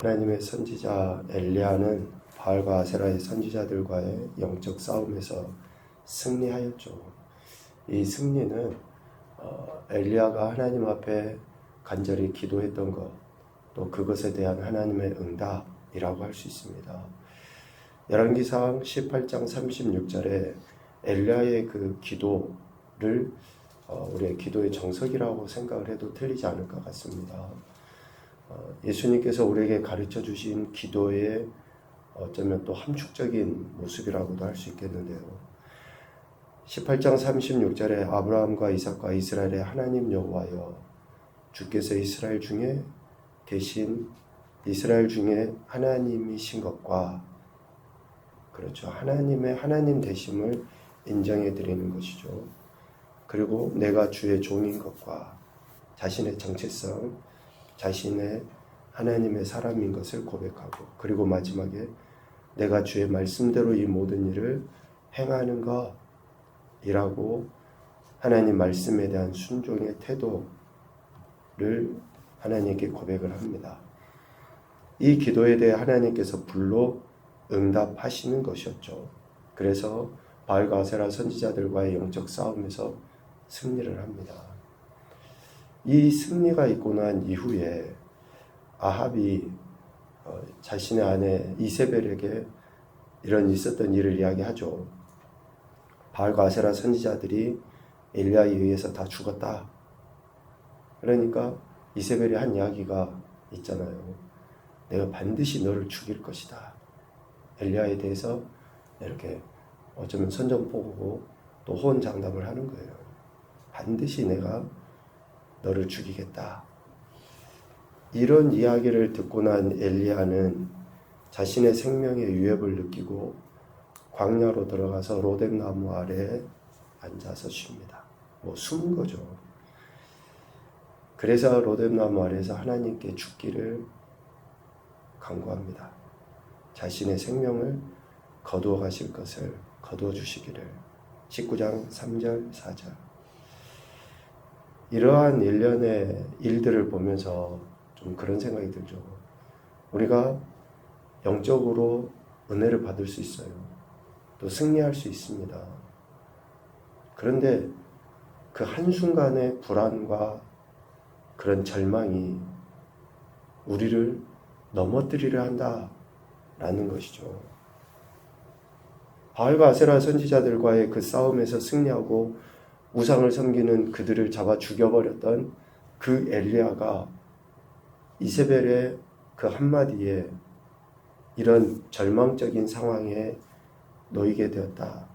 하나님의 선지자 엘리야는 바알과 아세라의 선지자들과의 영적 싸움에서 승리하였죠. 이 승리는 엘리야가 하나님 앞에 간절히 기도했던 것, 또 그것에 대한 하나님의 응답이라고 할 수 있습니다. 열왕기상 18장 36절에 엘리야의 그 기도를 우리의 기도의 정석이라고 생각을 해도 틀리지 않을 것 같습니다. 예수님께서 우리에게 가르쳐 주신 기도의 어쩌면 또 함축적인 모습이라고도 할 수 있겠는데요. 18장 36절에 아브라함과 이삭과 이스라엘의 하나님 여호와여, 주께서 이스라엘 중에 계신 이스라엘 중에 하나님이신 것과, 그렇죠, 하나님의 하나님 되심을 인정해 드리는 것이죠. 그리고 내가 주의 종인 것과 자신의 정체성, 자신의 하나님의 사람인 것을 고백하고, 그리고 마지막에 내가 주의 말씀대로 이 모든 일을 행하는 것이라고 하나님 말씀에 대한 순종의 태도를 하나님께 고백을 합니다. 이 기도에 대해 하나님께서 불로 응답하시는 것이었죠. 그래서 바알과 아세라 선지자들과의 영적 싸움에서 승리를 합니다. 이 승리가 있고 난 이후에 아합이 자신의 아내 이세벨에게 이런 있었던 일을 이야기하죠. 바알과 아세라 선지자들이 엘리야에 의해서 다 죽었다. 그러니까 이세벨이 한 이야기가 있잖아요. 내가 반드시 너를 죽일 것이다. 엘리야에 대해서 이렇게 어쩌면 선전포고고 또 호언장담을 하는 거예요. 반드시 내가 너를 죽이겠다. 이런 이야기를 듣고 난 엘리야는 자신의 생명의 위협을 느끼고 광야로 들어가서 로뎀나무 아래에 앉아서 쉽니다. 숨은 거죠. 그래서 로뎀나무 아래에서 하나님께 죽기를 간구합니다. 자신의 생명을 거두어 가실 것을 거두어 주시기를. 19장 3절 4절. 이러한 일련의 일들을 보면서 좀 그런 생각이 들죠. 우리가 영적으로 은혜를 받을 수 있어요. 또 승리할 수 있습니다. 그런데 그 한순간의 불안과 그런 절망이 우리를 넘어뜨리려 한다라는 것이죠. 바알과 아세라 선지자들과의 그 싸움에서 승리하고 우상을 섬기는 그들을 잡아 죽여버렸던 그 엘리야가 이세벨의 그 한마디에 이런 절망적인 상황에 놓이게 되었다.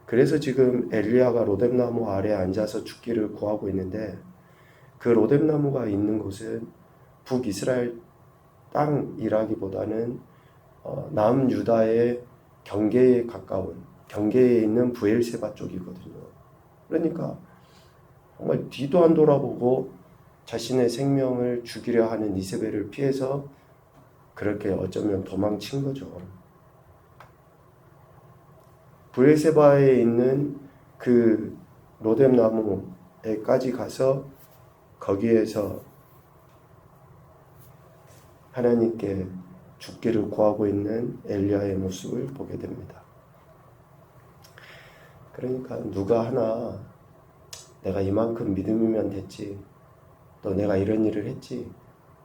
그래서 지금 엘리야가 로뎀나무 아래에 앉아서 죽기를 구하고 있는데, 그 로뎀나무가 있는 곳은 북이스라엘 땅이라기보다는 남유다의 경계에 가까운, 경계에 있는 브엘세바 쪽이거든요. 그러니까 정말 뒤도 안 돌아보고 자신의 생명을 죽이려 하는 이세벨을 피해서 그렇게 어쩌면 도망친 거죠. 브엘세바에 있는 그 로뎀나무에까지 가서 거기에서 하나님께 죽기를 구하고 있는 엘리야의 모습을 보게 됩니다. 그러니까 누가 하나 내가 이만큼 믿음이면 됐지, 또 내가 이런 일을 했지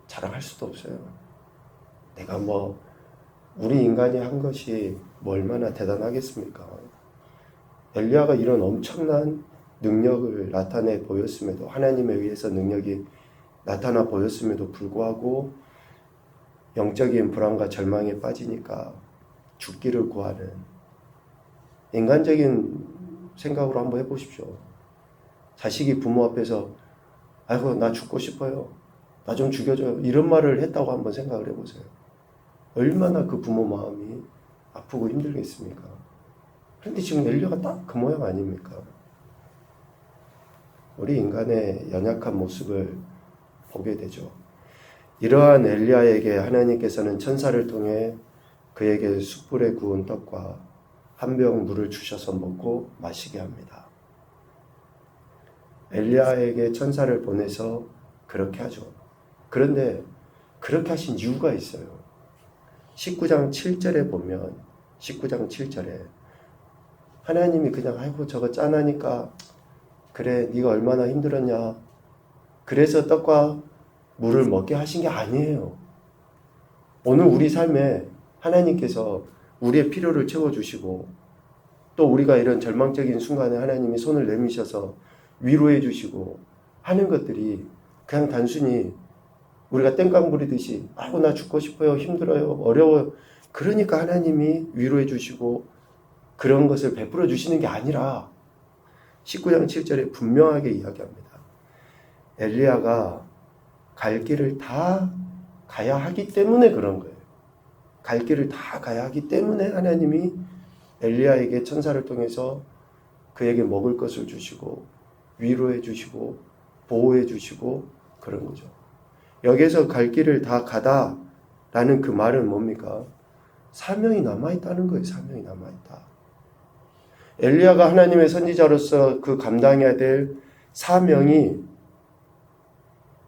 자랑할 수도 없어요. 내가 우리 인간이 한 것이 얼마나 대단하겠습니까? 엘리야가 이런 엄청난 능력을 나타내 보였음에도, 하나님에 의해서 능력이 나타나 보였음에도 불구하고 영적인 불안과 절망에 빠지니까 죽기를 구하는, 인간적인 생각으로 한번 해보십시오. 자식이 부모 앞에서 아이고 나 죽고 싶어요, 나 좀 죽여줘요, 이런 말을 했다고 한번 생각을 해보세요. 얼마나 그 부모 마음이 아프고 힘들겠습니까? 그런데 지금 엘리야가 딱 그 모양 아닙니까? 우리 인간의 연약한 모습을 보게 되죠. 이러한 엘리야에게 하나님께서는 천사를 통해 그에게 숯불에 구운 떡과 한 병 물을 주셔서 먹고 마시게 합니다. 엘리야에게 천사를 보내서 그렇게 하죠. 그런데 그렇게 하신 이유가 있어요. 19장 7절에 보면 19장 7절에 하나님이 그냥 아이고 저거 짠하니까 그래 네가 얼마나 힘들었냐 그래서 떡과 물을 먹게 하신 게 아니에요. 오늘 우리 삶에 하나님께서 우리의 필요를 채워주시고 또 우리가 이런 절망적인 순간에 하나님이 손을 내미셔서 위로해 주시고 하는 것들이 그냥 단순히 우리가 땡깡 부리듯이 아이고 나 죽고 싶어요 힘들어요 어려워요 그러니까 하나님이 위로해 주시고 그런 것을 베풀어 주시는 게 아니라 19장 7절에 분명하게 이야기합니다. 엘리야가 갈 길을 다 가야 하기 때문에 그런 거예요. 갈 길을 다 가야 하기 때문에 하나님이 엘리야에게 천사를 통해서 그에게 먹을 것을 주시고 위로해 주시고 보호해 주시고 그런 거죠. 여기서 갈 길을 다 가다라는 그 말은 뭡니까? 사명이 남아있다는 거예요. 사명이 남아있다. 엘리야가 하나님의 선지자로서 그 감당해야 될 사명이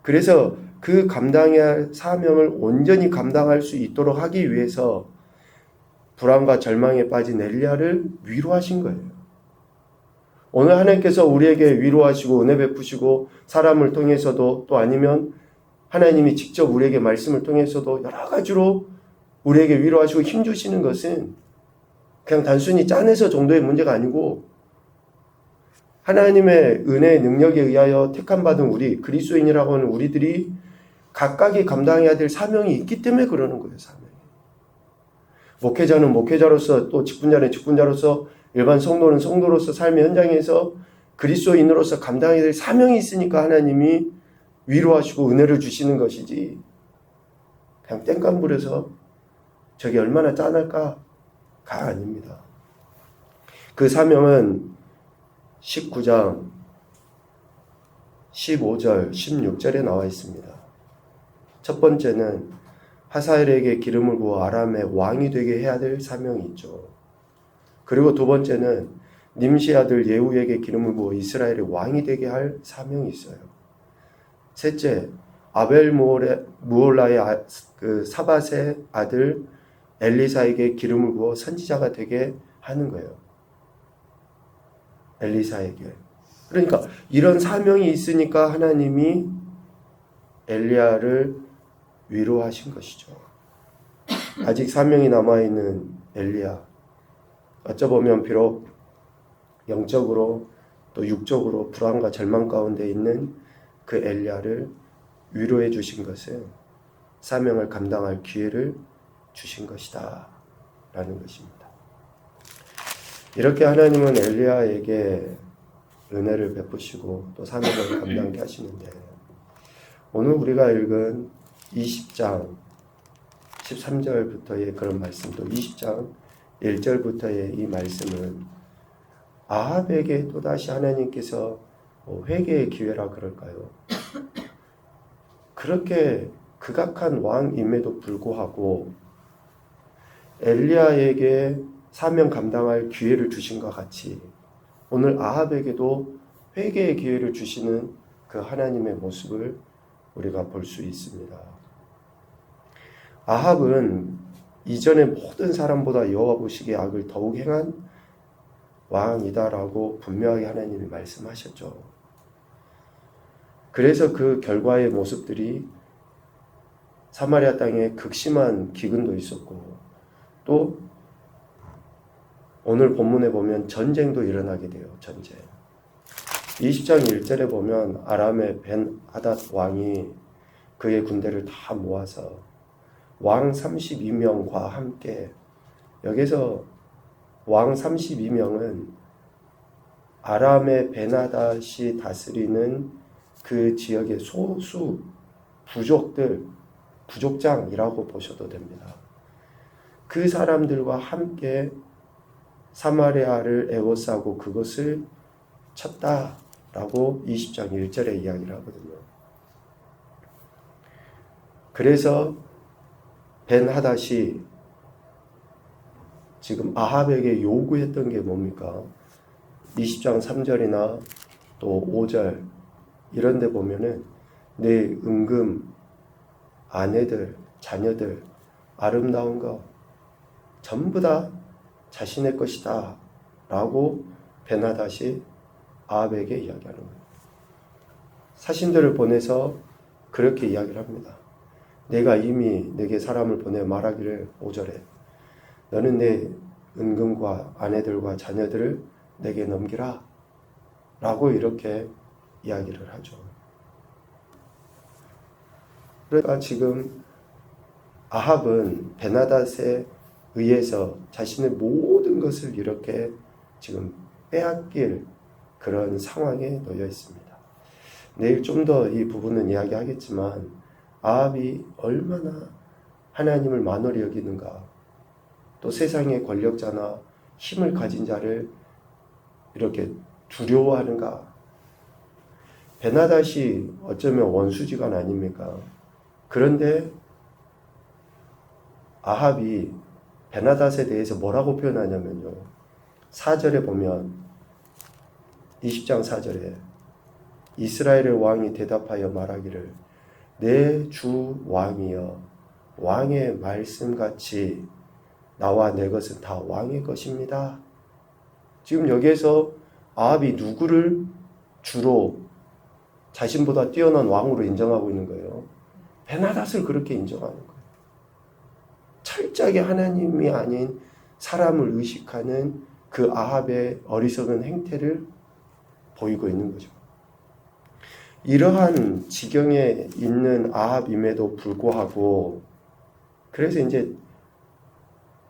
그래서 그 감당해야 할 사명을 온전히 감당할 수 있도록 하기 위해서 불안과 절망에 빠진 엘리야를 위로하신 거예요. 오늘 하나님께서 우리에게 위로하시고 은혜 베푸시고 사람을 통해서도 또 아니면 하나님이 직접 우리에게 말씀을 통해서도 여러 가지로 우리에게 위로하시고 힘주시는 것은 그냥 단순히 짠해서 정도의 문제가 아니고 하나님의 은혜의 능력에 의하여 택함받은 우리 그리스도인이라고 하는 우리들이 각각이 감당해야 될 사명이 있기 때문에 그러는 거예요. 사명이. 목회자는 목회자로서 또 직분자는 직분자로서 일반 성도는 성도로서 삶의 현장에서 그리스도인으로서 감당해야 될 사명이 있으니까 하나님이 위로하시고 은혜를 주시는 것이지 그냥 땡깡 부려서 저게 얼마나 짠할까가 아닙니다. 그 사명은 19장 15절 16절에 나와 있습니다. 첫 번째는 하사엘에게 기름을 부어 아람의 왕이 되게 해야 될 사명이 있죠. 그리고 두 번째는 님시 아들 예후에게 기름을 부어 이스라엘의 왕이 되게 할 사명이 있어요. 셋째, 아벨 무올라의 그 사밧의 아들 엘리사에게 기름을 부어 선지자가 되게 하는 거예요. 엘리사에게. 그러니까 이런 사명이 있으니까 하나님이 엘리야를 위로하신 것이죠. 아직 사명이 남아있는 엘리야. 어쩌보면 비록 영적으로 또 육적으로 불안과 절망 가운데 있는 그 엘리야를 위로해 주신 것은 사명을 감당할 기회를 주신 것이다 라는 것입니다. 이렇게 하나님은 엘리야에게 은혜를 베푸시고 또 사명을 감당케 하시는데 오늘 우리가 읽은 20장 13절부터의 그런 말씀 또 20장 1절부터의 이 말씀은 아합에게 또다시 하나님께서 회개의 기회라 그럴까요? 그렇게 극악한 왕임에도 불구하고 엘리야에게 사명 감당할 기회를 주신 것 같이 오늘 아합에게도 회개의 기회를 주시는 그 하나님의 모습을 우리가 볼 수 있습니다. 아합은 이전의 모든 사람보다 여호와 보시기에 악을 더욱 행한 왕이다라고 분명하게 하나님이 말씀하셨죠. 그래서 그 결과의 모습들이 사마리아 땅에 극심한 기근도 있었고 또 오늘 본문에 보면 전쟁도 일어나게 돼요. 전쟁. 20장 1절에 보면 아람의 벤 하닷 왕이 그의 군대를 다 모아서 왕 32명과 함께 여기서 왕 32명은 아람의 베나닷이 다스리는 그 지역의 소수 부족장이라고 보셔도 됩니다. 그 사람들과 함께 사마리아를 에워싸고 그것을 쳤다라고 20장 1절에 이야기를 하거든요. 그래서 벤하닷이 지금 아합에게 요구했던 게 뭡니까? 20장 3절이나 또 5절 이런 데 보면은 내 은금 아내들, 자녀들, 아름다운 거 전부 다 자신의 것이다 라고 베나닷이 아합에게 이야기하는 거예요. 사신들을 보내서 그렇게 이야기를 합니다. 내가 이미 내게 사람을 보내 말하기를 5절에 너는 내 은금과 아내들과 자녀들을 내게 넘기라 라고 이렇게 이야기를 하죠. 그러니까 지금 아합은 베나닷에 의해서 자신의 모든 것을 이렇게 지금 빼앗길 그런 상황에 놓여 있습니다. 내일 좀 더 이 부분은 이야기하겠지만 아합이 얼마나 하나님을 만홀히 여기는가, 또 세상의 권력자나 힘을 가진 자를 이렇게 두려워하는가. 베나닷이 어쩌면 원수지간 아닙니까? 그런데 아합이 베나닷에 대해서 뭐라고 표현하냐면요, 4절에 보면 20장 4절에 이스라엘의 왕이 대답하여 말하기를 내 주 왕이여 왕의 말씀같이 나와 내 것은 다 왕의 것입니다. 지금 여기에서 아합이 누구를 주로 자신보다 뛰어난 왕으로 인정하고 있는 거예요? 베나닷을 그렇게 인정하는 거예요. 철저하게 하나님이 아닌 사람을 의식하는 그 아합의 어리석은 행태를 보이고 있는 거죠. 이러한 지경에 있는 아합임에도 불구하고 그래서 이제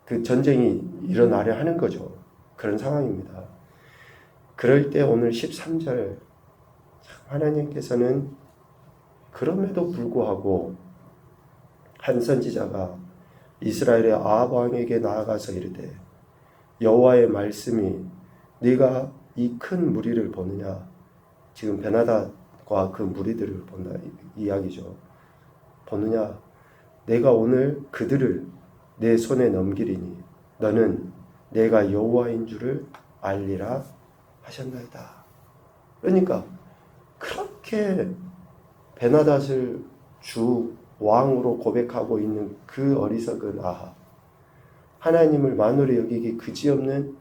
그 전쟁이 일어나려 하는 거죠. 그런 상황입니다. 그럴 때 오늘 13절 하나님께서는 그럼에도 불구하고 한 선지자가 이스라엘의 아합 왕에게 나아가서 이르되 여호와의 말씀이 네가 이 큰 무리를 보느냐. 지금 베나닷과 그 무리들을 본다 이야기죠. 보느냐. 내가 오늘 그들을 내 손에 넘기리니 너는 내가 여호와인 줄을 알리라 하셨나이다. 그러니까 그렇게 베나닷을 주 왕으로 고백하고 있는 그 어리석은 아합, 하나님을 만홀히 여기기 그지없는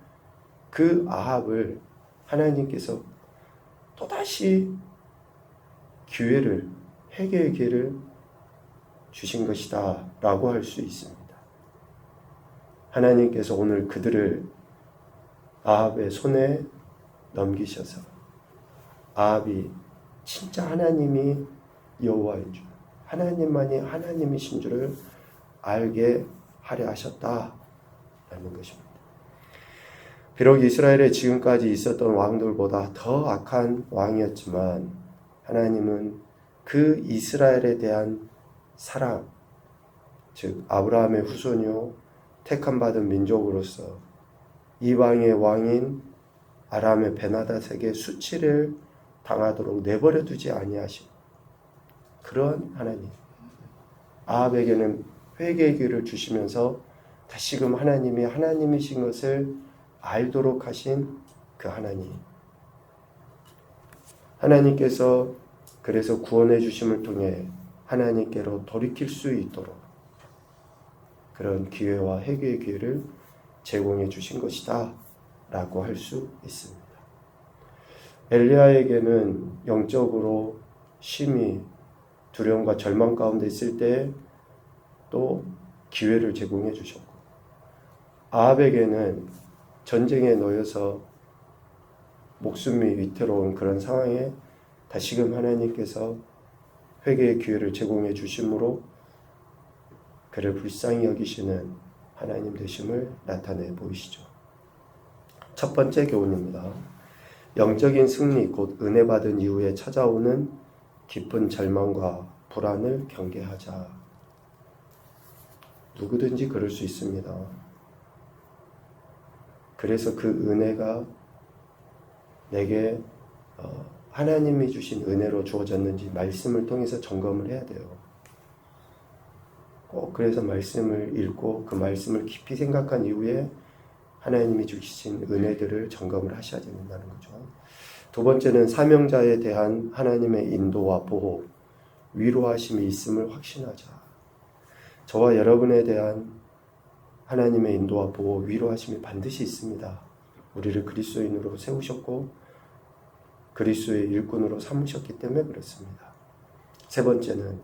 그 아합을 하나님께서 또다시 기회를, 회개의 기회를 주신 것이다 라고 할 수 있습니다. 하나님께서 오늘 그들을 아합의 손에 넘기셔서 아합이 진짜 하나님이 여호와인 줄, 하나님만이 하나님이신 줄을 알게 하려 하셨다라는 것입니다. 비록 이스라엘에 지금까지 있었던 왕들보다 더 악한 왕이었지만 하나님은 그 이스라엘에 대한 사랑, 즉 아브라함의 후손이요 택함 받은 민족으로서 이방의 왕인 아람의 베나닷에게 수치를 당하도록 내버려 두지 아니하시고 그런 하나님, 아합에게는 회개의 기회를 주시면서 다시금 하나님이 하나님이신 것을 알도록 하신 그 하나님, 하나님께서 그래서 구원해 주심을 통해 하나님께로 돌이킬 수 있도록 그런 기회와 회개의 기회를 제공해 주신 것이다 라고 할 수 있습니다. 엘리야에게는 영적으로 심히 두려움과 절망 가운데 있을 때 또 기회를 제공해 주셨고, 아합에게는 전쟁에 놓여서 목숨이 위태로운 그런 상황에 다시금 하나님께서 회개의 기회를 제공해 주심으로 그를 불쌍히 여기시는 하나님 되심을 나타내 보이시죠. 첫 번째 교훈입니다. 영적인 승리 곧 은혜 받은 이후에 찾아오는 깊은 절망과 불안을 경계하자. 누구든지 그럴 수 있습니다. 그래서 그 은혜가 내게 하나님이 주신 은혜로 주어졌는지 말씀을 통해서 점검을 해야 돼요. 꼭 그래서 말씀을 읽고 그 말씀을 깊이 생각한 이후에 하나님이 주신 은혜들을 점검을 하셔야 된다는 거죠. 두 번째는 사명자에 대한 하나님의 인도와 보호, 위로하심이 있음을 확신하자. 저와 여러분에 대한 하나님의 인도와 보호, 위로하심이 반드시 있습니다. 우리를 그리스도인으로 세우셨고 그리스도의 일꾼으로 삼으셨기 때문에 그렇습니다. 세 번째는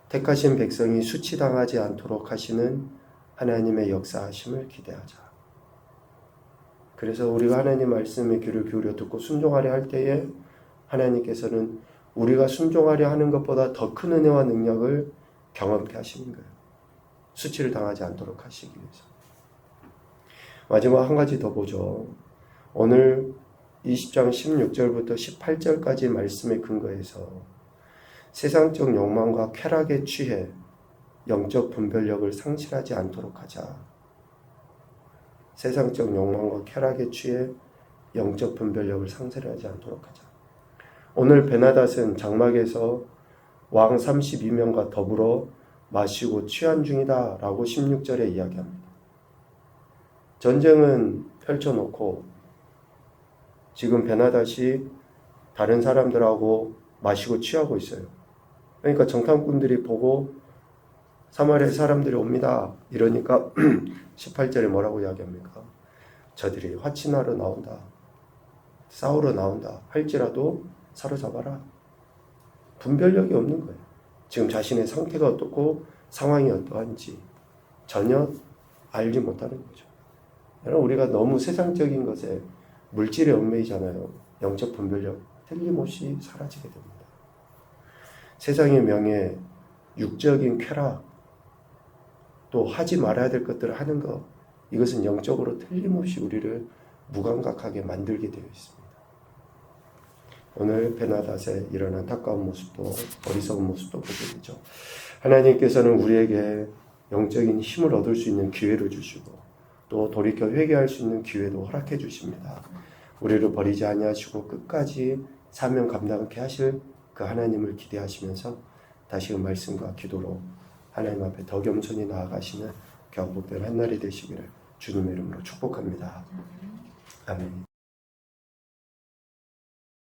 택하신 백성이 수치당하지 않도록 하시는 하나님의 역사하심을 기대하자. 그래서 우리가 하나님 말씀에 귀를 기울여 듣고 순종하려 할 때에 하나님께서는 우리가 순종하려 하는 것보다 더 큰 은혜와 능력을 경험케 하시는 거예요. 수치를 당하지 않도록 하시기 위해서. 마지막 한 가지 더 보죠. 오늘 20장 16절부터 18절까지 말씀의 근거에서 세상적 욕망과 쾌락에 취해 영적 분별력을 상실하지 않도록 하자. 세상적 욕망과 쾌락에 취해 영적 분별력을 상실하지 않도록 하자. 오늘 베나닷은 장막에서 왕 32명과 더불어 마시고 취한 중이다 라고 16절에 이야기합니다. 전쟁은 펼쳐놓고 지금 베나닷이 다른 사람들하고 마시고 취하고 있어요. 그러니까 정탐꾼들이 보고 사마리아 사람들이 옵니다. 이러니까 18절에 뭐라고 이야기합니까? 저들이 화친하러 나온다. 싸우러 나온다. 할지라도 사로잡아라. 분별력이 없는 거예요. 지금 자신의 상태가 어떻고 상황이 어떠한지 전혀 알지 못하는 거죠. 여러분, 우리가 너무 세상적인 것에 물질에 얽매이잖아요. 영적 분별력 틀림없이 사라지게 됩니다. 세상의 명예, 육적인 쾌락, 또 하지 말아야 될 것들을 하는 것, 이것은 영적으로 틀림없이 우리를 무감각하게 만들게 되어 있습니다. 오늘 베나닷의 이런 안타까운 모습도 어리석은 모습도 보게 되죠. 하나님께서는 우리에게 영적인 힘을 얻을 수 있는 기회를 주시고 또 돌이켜 회개할 수 있는 기회도 허락해 주십니다. 우리를 버리지 아니하시고 끝까지 사명 감당케 하실 그 하나님을 기대하시면서 다시금 말씀과 기도로 하나님 앞에 더 겸손히 나아가시는 귀한 복된 한 날이 되시기를 주님의 이름으로 축복합니다. 아멘.